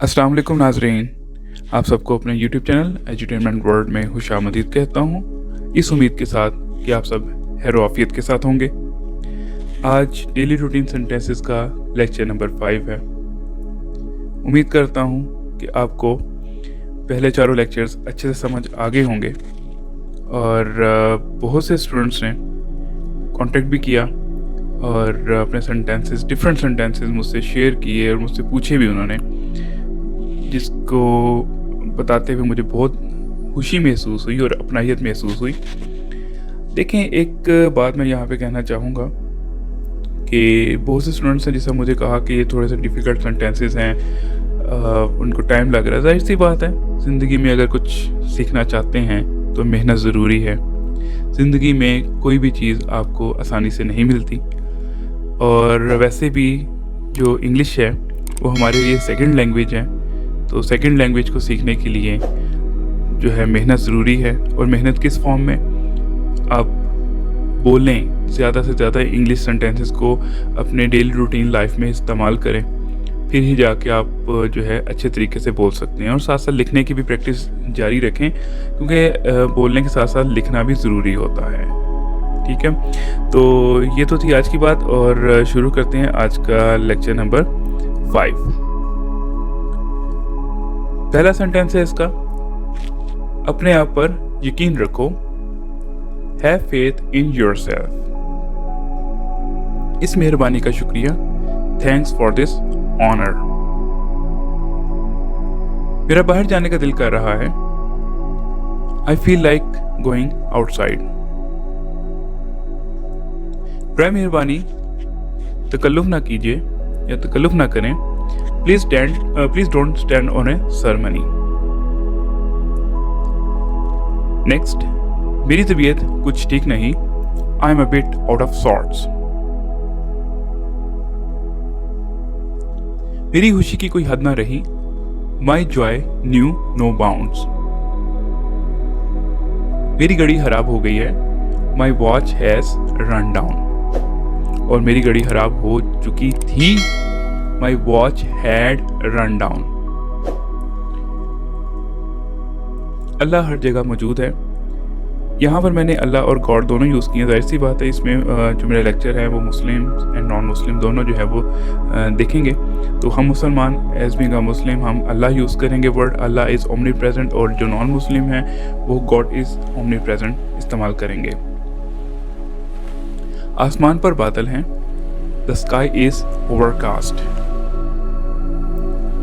अस्सलाम वालेकुम नाज़रीन, आप सबको अपने यूट्यूब चैनल एजुटेनमेंट वर्ल्ड में खुशामदीद कहता हूँ, इस उम्मीद के साथ कि आप सब खैर आफियत के साथ होंगे। आज डेली रूटीन सेंटेंसेस का लेक्चर नंबर 5 है। उम्मीद करता हूँ कि आपको पहले चारों लेक्चर्स अच्छे से समझ आ गए होंगे और बहुत से स्टूडेंट्स ने कांटेक्ट भी किया और अपने सेंटेंसेस, डिफरेंट सेंटेंसेस मुझसे शेयर किए और मुझसे पूछे भी उन्होंने, जिसको बताते हुए मुझे बहुत खुशी महसूस हुई और अपनाहियत महसूस हुई। देखें, एक बात मैं यहाँ पे कहना चाहूँगा कि बहुत से स्टूडेंट्स हैं जिससे मुझे कहा कि ये थोड़े से डिफ़िकल्ट सेंटेंसेस हैं, उनको टाइम लग रहा है। जाहिर सी बात है, ज़िंदगी में अगर कुछ सीखना चाहते हैं तो मेहनत ज़रूरी है। ज़िंदगी में कोई भी चीज़ आपको आसानी से नहीं मिलती और वैसे भी जो इंग्लिश है वो हमारे लिए सेकंड लैंग्वेज है, तो सेकंड लैंग्वेज को सीखने के लिए जो है मेहनत ज़रूरी है। और मेहनत किस फॉर्म में? आप बोलें, ज़्यादा से ज़्यादा इंग्लिश सेंटेंसेस को अपने डेली रूटीन लाइफ में इस्तेमाल करें, फिर ही जाके आप जो है अच्छे तरीके से बोल सकते हैं। और साथ साथ लिखने की भी प्रैक्टिस जारी रखें, क्योंकि बोलने के साथ साथ लिखना भी ज़रूरी होता है। ठीक है, तो ये तो थी आज की बात और शुरू करते हैं आज का लेक्चर नंबर 5। पहला सेंटेंस है इसका, अपने आप पर यकीन रखो, हैव फेथ इन योरसेल्फ। इस मेहरबानी का शुक्रिया, थैंक्स फॉर दिस ऑनर। मेरा बाहर जाने का दिल कर रहा है, I feel like going outside. बराए मेहरबानी तकल्लुफ ना कीजिए या तकल्लुफ ना करें, please don't stand on a ceremony. Next, मेरी तबीयत कुछ ठीक नहीं, I am a bit out of sorts. मेरी खुशी की कोई हद ना रही, my joy knew no bounds. मेरी घड़ी खराब हो गई है, my watch has run down. और मेरी घड़ी खराब हो चुकी थी, my watch had run down. Allah हर जगह मौजूद है। यहाँ पर मैंने अल्लाह और गॉड दोनों यूज़ किए। जाहिर सी बात है, इसमें जो मेरा लेक्चर है वो मुस्लिम एंड नॉन मुस्लिम दोनों जो है वो देखेंगे। तो हम मुसलमान एज बीइंग अ मुस्लिम हम अल्लाह यूज़ करेंगे word Allah is omni present, और जो नॉन मुस्लिम है वो गॉड इज़ ओमनी प्रेजेंट इस्तेमाल करेंगे। आसमान पर बादल हैं, द स्काई इज़ ओवरकास्ट।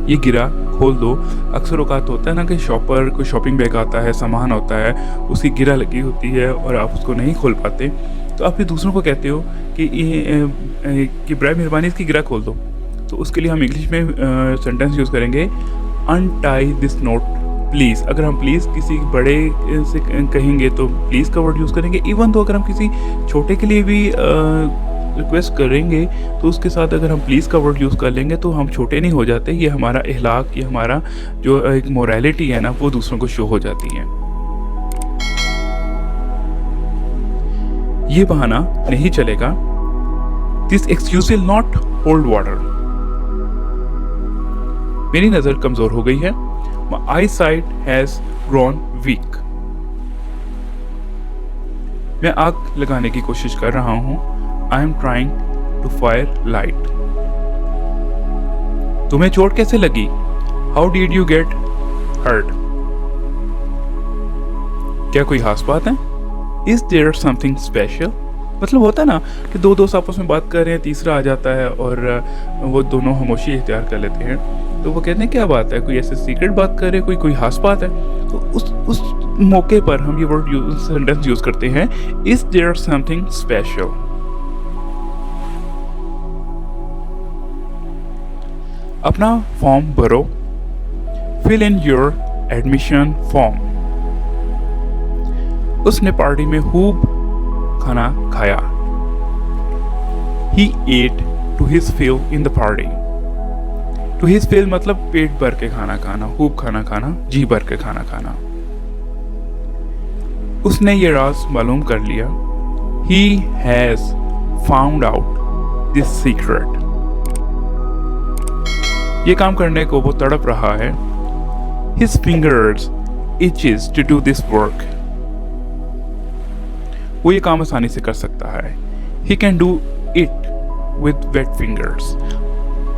ये गिरा खोल दो। अक्सर औकात होता है ना कि शॉपर कोई शॉपिंग बैग आता है, सामान होता है, उसकी गिरा लगी होती है और आप उसको नहीं खोल पाते, तो आप फिर दूसरों को कहते हो कि बराए मेहरबानी इसकी गिरा खोल दो। तो उसके लिए हम इंग्लिश में सेंटेंस यूज़ करेंगे, अनटाई दिस नोट प्लीज़। अगर हम प्लीज़ किसी बड़े से कहेंगे तो प्लीज़ का वर्ड यूज़ करेंगे। इवन तो अगर हम किसी छोटे के लिए भी रिक्वेस्ट करेंगे तो उसके साथ अगर हम प्लीज़ का वर्ड यूज़ कर लेंगे तो हम छोटे नहीं हो जाते। ये हमारा अखलाक, ये हमारा जो एक मोरालिटी है ना, वो दूसरों को शो हो जाती है। ये बहाना नहीं चलेगा, this excuse will not hold water. मेरी नज़र कमज़ोर हो गई है, my eye sight has grown weak. मैं आग लगाने की कोशिश कर रहा हूँ, I am trying to fire light. तुम्हें चोट कैसे लगी? How did you get hurt? क्या कोई खास बात है? Is there something special? मतलब होता है ना कि दो दोस्त आपस में बात कर रहे हैं, तीसरा आ जाता है और वो दोनों खामोशी इख्तियार कर लेते हैं। तो वो कहते हैं क्या बात है, कोई ऐसे सीक्रेट बात कर रहे, कोई खास बात है। तो उस मौके पर हम ये वर्ड सेंटेंस यूज करते हैं, इज देयर समथिंग स्पेशल। अपना फॉर्म भरो, fill in your admission form. उसने पार्टी में खूब खाना खाया, he ate to his fill in the party. To his fill मतलब पेट भर के खाना खाना, खूब खाना खाना, जी भर के खाना खाना। उसने ये राज मालूम कर लिया, he has found out this secret. ये काम करने को वो तड़प रहा है। His fingers itches to do this work. वो ये काम आसानी से कर सकता है। He can do it with wet fingers.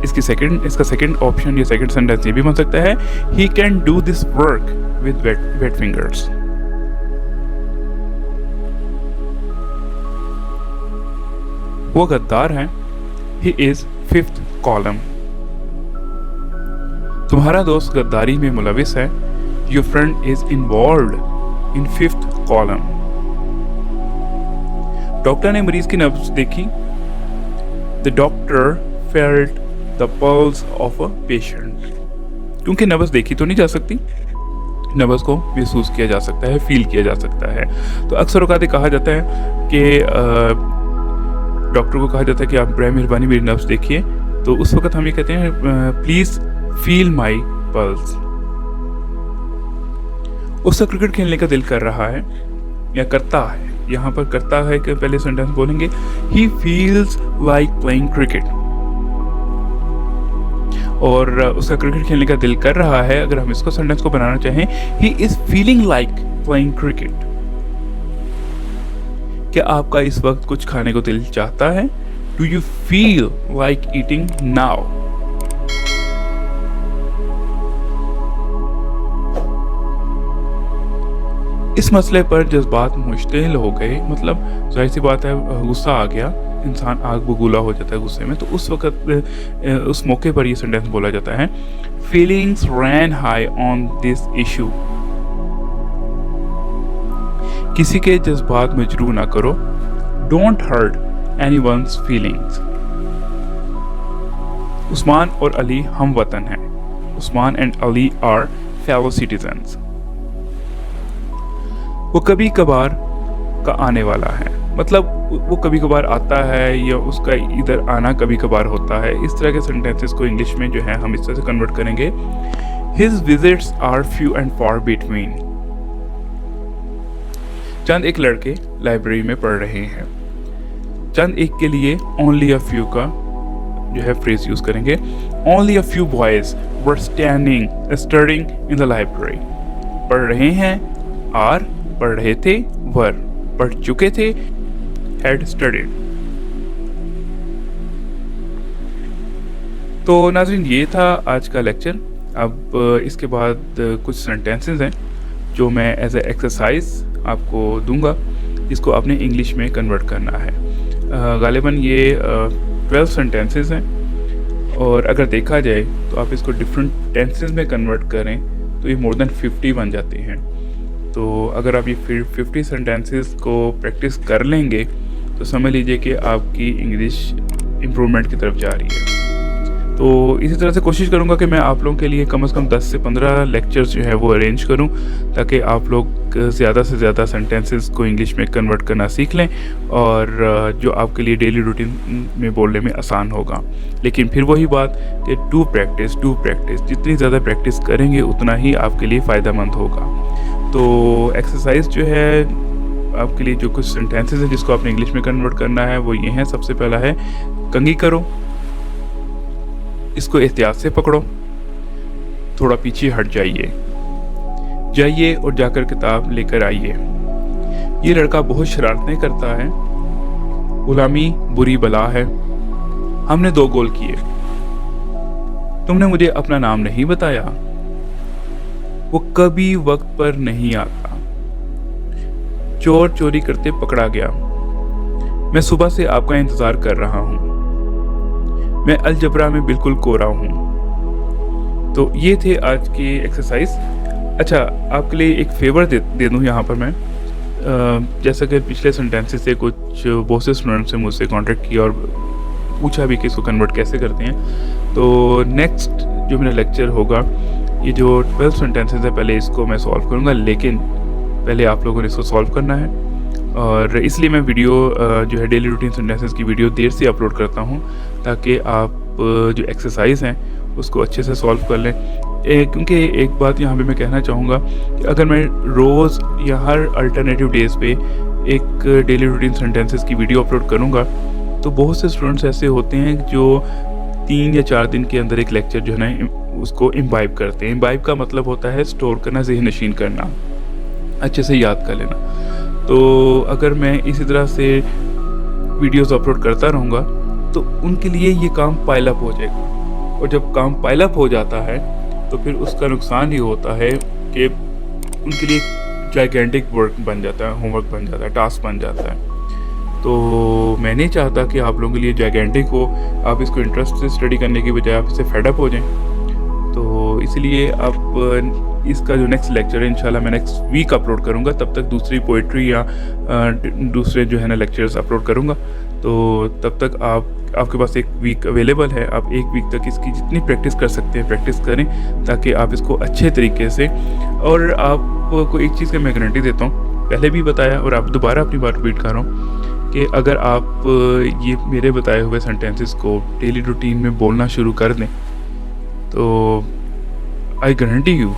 इसका सेकंड ऑप्शन या सेकंड सेंटेंस ये भी बन सकता है, He can do this work with wet fingers. वो गद्दार है। He is fifth column. तुम्हारा दोस्त गद्दारी में मुलविस है। Your friend is involved in fifth column. Doctor ने मरीज की नब्ज देखी। The doctor felt the pulse of a patient. क्योंकि नब्ज देखी तो नहीं जा सकती, नब्ज को महसूस किया जा सकता है, फील किया जा सकता है। तो अक्सर औकात कहा जाता है कि डॉक्टर को कहा जाता है कि आप बराए मेहरबानी मेरी नब्ज देखिए, तो उस वक्त हम ये कहते हैं प्लीज फील माई पल्स। उसका क्रिकेट खेलने का दिल कर रहा है या करता है। यहाँ पर करता है कि पहले सेंटेंस बोलेंगे, he feels like playing cricket, और उसका क्रिकेट खेलने का दिल कर रहा है। अगर हम इसको सेंटेंस को बनाना चाहें, he is feeling like playing cricket. क्या आपका इस वक्त कुछ खाने को दिल चाहता है? Do you feel like eating now? इस मसले पर जज्बात मुश्तिल हो गए, मतलब जाहिर सी बात है गुस्सा आ गया, इंसान आग बबूला हो जाता है गुस्से में। तो उस वक्त उस मौके पर ये सेंटेंस बोला जाता है, feelings ran high on this issue. किसी के जज्बात मजरू ना करो। Don't hurt anyone's feelings. Usman और अली हम वतन हैं। Usman and Ali are fellow citizens. वो कभी कभार का आने वाला है, मतलब वो कभी कभार आता है या उसका इधर आना कभी कभार होता है। इस तरह के सेंटेंसेस को इंग्लिश में जो है हम इस तरह से कन्वर्ट करेंगे, his visits are few and far between. चंद एक लड़के लाइब्रेरी में पढ़ रहे हैं। चंद एक के लिए ओनली अ फ्यू का जो है फ्रेज यूज करेंगे। Only a few boys were studying in the library. पढ़ रहे हैं, आर पढ़ रहे थे, वर पढ़ चुके थे, हैड स्टडीड। तो नाज़रीन, ये था आज का लेक्चर। अब इसके बाद कुछ सेंटेंसेस हैं जो मैं एज ए एक्सरसाइज आपको दूंगा, जिसको आपने इंग्लिश में कन्वर्ट करना है। गालिबन ये 12 सेंटेंसेस हैं, और अगर देखा जाए तो आप इसको डिफरेंट टेंसेस में कन्वर्ट करें तो ये मोर देन 50 बन जाते हैं। तो अगर आप ये 50 सेंटेंसेस को प्रैक्टिस कर लेंगे तो समझ लीजिए कि आपकी इंग्लिश इम्प्रूवमेंट की तरफ जा रही है। तो इसी तरह से कोशिश करूंगा कि मैं आप लोगों के लिए कम से कम 10 से 15 लेक्चर्स जो है वो अरेंज करूं, ताकि आप लोग ज़्यादा से ज़्यादा सेंटेंसेस को इंग्लिश में कन्वर्ट करना सीख लें, और जो आपके लिए डेली रूटीन में बोलने में आसान होगा। लेकिन फिर वही बात कि डू प्रैक्टिस, जितनी ज़्यादा प्रैक्टिस करेंगे उतना ही आपके लिए फ़ायदेमंद होगा। तो एक्सरसाइज जो है आपके लिए, जो कुछ सेंटेंसेस हैं जिसको आपने इंग्लिश में कन्वर्ट करना है वो ये हैं। सबसे पहला है कंघी करो, इसको एहतियात से पकड़ो, थोड़ा पीछे हट जाइए और जाकर किताब लेकर आइए। ये लड़का बहुत शरारतें करता है, गुलामी बुरी बला है, हमने 2 गोल किए, तुमने मुझे अपना नाम नहीं बताया, वो कभी वक्त पर नहीं आता, चोर चोरी करते पकड़ा गया, मैं सुबह से आपका इंतजार कर रहा हूँ, मैं अलजबरा में बिल्कुल कोरा हूँ। तो ये थे आज की एक्सरसाइज। अच्छा, आपके लिए एक फेवर दे दूँ यहाँ पर मैं, जैसा कि पिछले सेंटेंसेस से कुछ बहुत से स्टूडेंट्स से मुझसे कांटेक्ट किया और पूछा भी कि इसको कन्वर्ट कैसे करते हैं। तो नेक्स्ट जो मेरा लेक्चर होगा, ये जो 12 सेंटेंसेस है पहले इसको मैं सॉल्व करूँगा, लेकिन पहले आप लोगों ने इसको सॉल्व करना है, और इसलिए मैं वीडियो जो है डेली रूटीन सेंटेंसेस की वीडियो देर से अपलोड करता हूँ, ताकि आप जो एक्सरसाइज हैं उसको अच्छे से सॉल्व कर लें। क्योंकि एक बात यहाँ पे मैं कहना चाहूँगा कि अगर मैं रोज़ या हर अल्टरनेटिव डेज़ पे एक डेली रूटीन सेंटेंसेस की वीडियो अपलोड करूँगा, तो बहुत से स्टूडेंट्स ऐसे होते हैं जो 3 या 4 दिन के अंदर एक लेक्चर जो है ना उसको इम्बाइब करते हैं। इम्बाइब का मतलब होता है स्टोर करना, ज़हन नशीन करना, अच्छे से याद कर लेना। तो अगर मैं इसी तरह से वीडियोस अपलोड करता रहूँगा तो उनके लिए ये काम पाइल अप हो जाएगा, और जब काम पाइल अप हो जाता है तो फिर उसका नुकसान ये होता है कि उनके लिए जाइगेंटिक वर्क बन जाता है, होमवर्क बन जाता है, टास्क बन जाता है। तो मैं नहीं चाहता कि आप लोगों के लिए जाइगेंटिक हो, आप इसको इंटरेस्ट से स्टडी करने की बजाय आप इससे फेड अप हो जाएं। तो इसलिए आप इसका जो नेक्स्ट लेक्चर है इंशाल्लाह मैं नेक्स्ट वीक अपलोड करूँगा। तब तक दूसरी पोइट्री या दूसरे जो है ना लेक्चर्स अपलोड करूँगा। तो तब तक आपके पास एक वीक अवेलेबल है, आप एक वीक तक इसकी जितनी प्रैक्टिस कर सकते हैं प्रैक्टिस करें, ताकि आप इसको अच्छे तरीके से, और आपको एक चीज़ की मैं गारंटी देता हूँ, पहले भी बताया और आप दोबारा अपनी बात रिपीट कर रहा हूँ कि अगर आप ये मेरे बताए हुए सेंटेंसेस को डेली रूटीन में बोलना शुरू कर दें तो आई गारंटी यू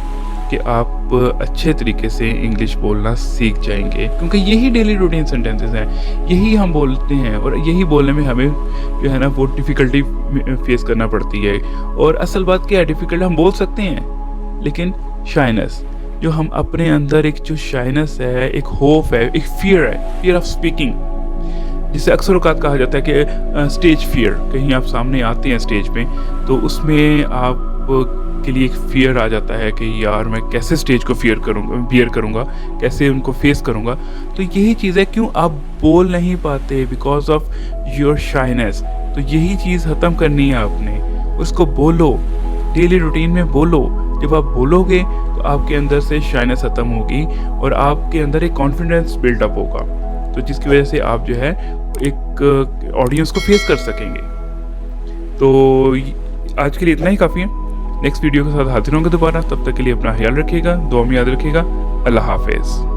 कि आप अच्छे तरीके से इंग्लिश बोलना सीख जाएंगे, क्योंकि यही डेली रूटीन सेंटेंसेस हैं, यही हम बोलते हैं और यही बोलने में हमें जो है ना वो डिफ़िकल्टी फेस करना पड़ती है। और असल बात क्या है, डिफ़िकल्ट हम बोल सकते हैं, लेकिन शाइनेस जो हम अपने अंदर एक जो शाइनेस है, एक होप है, एक फियर है, फियर ऑफ स्पीकिंग, जिसे अक्सर औक़ात कहा जाता है कि स्टेज फियर, कहीं आप सामने आते हैं स्टेज पे तो उसमें आप के लिए एक फियर आ जाता है कि यार मैं कैसे स्टेज को बियर करूँगा, कैसे उनको फेस करूँगा। तो यही चीज़ है, क्यों आप बोल नहीं पाते, बिकॉज ऑफ योर शाइनेस। तो यही चीज़ ख़त्म करनी है आपने, उसको बोलो, डेली रूटीन में बोलो। जब आप बोलोगे तो आपके अंदर से शाइनेस ख़त्म होगी और आपके अंदर एक कॉन्फिडेंस बिल्डअप होगा, तो जिसकी वजह से आप जो है एक ऑडियंस को फेस कर सकेंगे। तो आज के लिए इतना ही काफ़ी है। नेक्स्ट वीडियो के साथ हाजिर होंगे दोबारा, तब तक के लिए अपना ख्याल रखिएगा, दुआ में याद रखिएगा। अल्लाह हाफिज़।